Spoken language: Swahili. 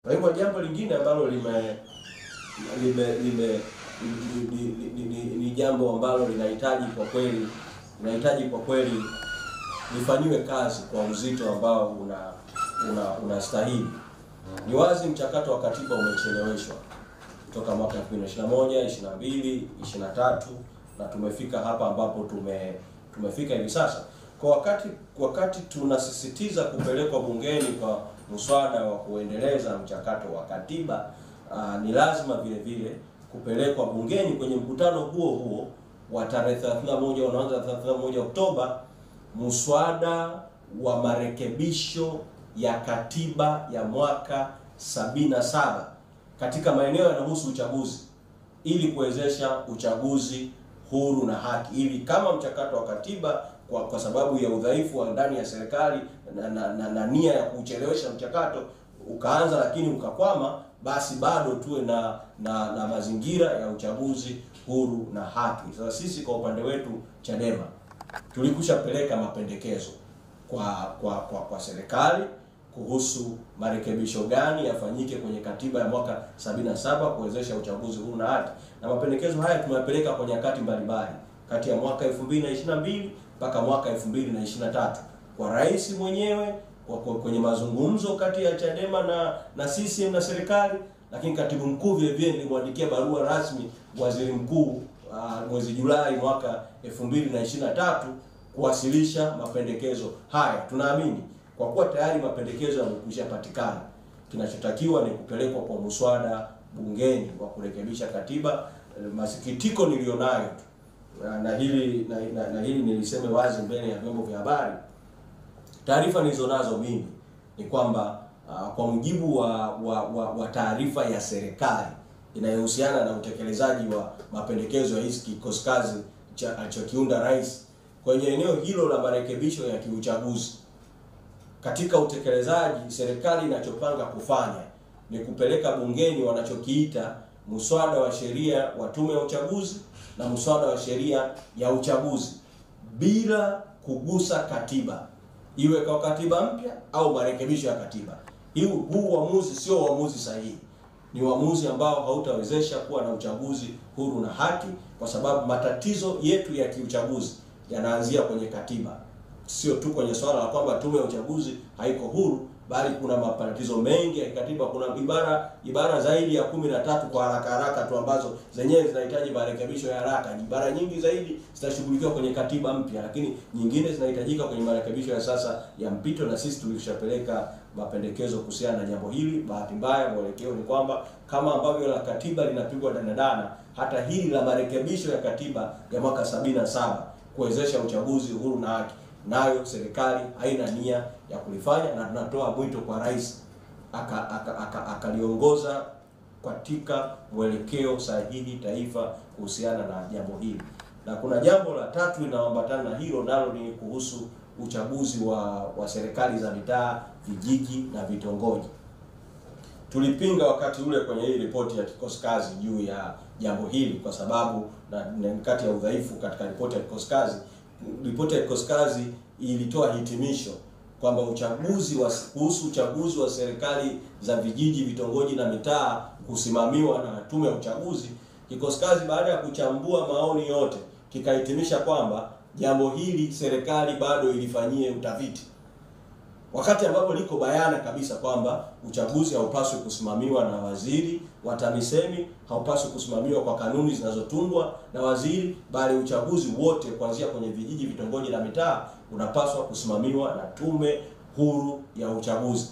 Kwa hivyo jambo lingine ambalo ni jambo ambalo linahitaji kwa kweli lifanyiwe kazi kwa uzito ambao unastahili. Ni wazi mchakato wa katiba umecheleweshwa kutoka mwaka 2021, 22, 23 na tumefika hapa ambapo tumefika hivi sasa. Kwa wakati tunasisitiza kupelekwa bungeni kwa mswada wa kuendeleza mchakato wa katiba, ni lazima vile vile kupelekwa bungeni kwenye mkutano huo wa tarehe 31 unaanza 31 Oktoba mswada wa marekebisho ya katiba ya mwaka 77 katika maeneo yanayohusu uchaguzi, ili kuwezesha uchaguzi huru na haki, ili kama mchakato wa katiba kwa sababu ya udhaifu wa ndani ya serikali na nia ya kuchelewesha mchakato ukaanza lakini ukakwama, basi bado tuwe na mazingira ya uchaguzi huru na haki. Sasa sisi kwa upande wetu Chadema tulikushapeleka mapendekezo kwa serikali kuhusu marekebisho gani yafanyike kwenye katiba ya mwaka 77 kuwezesha uchaguzi huru na haki, na mapendekezo haya tumeyapeleka kwa nyakati mbalimbali kati ya mwaka 2022 mpaka mwaka 2023 kwa rais mwenyewe, kwenye mazungumzo kati ya Chadema na CCM na serikali, lakini katibu mkuu vile vile nilimwandikia barua rasmi waziri mkuu mwezi Julai mwaka 2023 kuwasilisha mapendekezo haya. Tunaamini kwa kuwa tayari mapendekezo yamekwishapatikana, kinachotakiwa ni kupelekwa kwa muswada bungeni wa kurekebisha katiba. Masikitiko nilionayo na hili niliseme wazi mbele ya vyombo vya habari, taarifa nilizonazo mimi ni kwamba kwa mujibu wa taarifa ya serikali inayohusiana na utekelezaji wa mapendekezo ya hiki kikosi kazi alichokiunda rais kwenye eneo hilo la marekebisho ya kiuchaguzi, katika utekelezaji serikali inachopanga kufanya ni kupeleka bungeni wanachokiita mswada wa sheria wa tume ya uchaguzi na mswada wa sheria ya uchaguzi bila kugusa katiba, iwe kwa katiba mpya au marekebisho ya katiba. Huu uamuzi sio uamuzi sahihi. Ni uamuzi ambao hautawezesha kuwa na uchaguzi huru na haki, kwa sababu matatizo yetu ya kiuchaguzi yanaanzia kwenye katiba. Sio tu kwenye swala la kwamba tume ya uchaguzi haiko huru, bali kuna matatizo mengi ya katiba. Kuna ibara zaidi ya 13 kwa haraka tu ambazo zenyewe zinahitaji marekebisho ya haraka. Ibara nyingi zaidi zitashughulikiwa kwenye katiba mpya, lakini nyingine zinahitajika kwenye marekebisho ya sasa ya mpito, na sisi tulishapeleka mapendekezo kuhusiana na jambo hili. Bahati mbaya mwelekeo ni kwamba kama ambavyo la katiba linapigwa danadana, hata hili la marekebisho ya katiba ya mwaka 77 kuwezesha uchaguzi huru na haki, nayo serikali haina nia ya kulifanya, na tunatoa mwito kwa rais akaliongoza katika mwelekeo sahihi taifa kuhusiana na jambo hili. Na kuna jambo la tatu linaloambatana na hilo, nalo ni kuhusu uchaguzi wa serikali za mitaa, vijiji na vitongoji. Tulipinga wakati ule kwenye hii ripoti ya kikosi kazi juu ya jambo hili, kwa sababu na kati ya udhaifu katika ripoti ya kikosi kazi, ripoti ya kikosi kazi ilitoa hitimisho kwamba kuhusu uchaguzi wa serikali za vijiji, vitongoji na mitaa kusimamiwa na tume ya uchaguzi, kikosi kazi baada ya kuchambua maoni yote kikahitimisha kwamba jambo hili serikali bado ilifanyie utafiti, wakati ambapo liko bayana kabisa kwamba uchaguzi haupaswi kusimamiwa na waziri wa TAMISEMI, haupaswi kusimamiwa kwa kanuni zinazotungwa na waziri, bali uchaguzi wote kuanzia kwenye vijiji, vitongoji na mitaa unapaswa kusimamiwa na tume huru ya uchaguzi.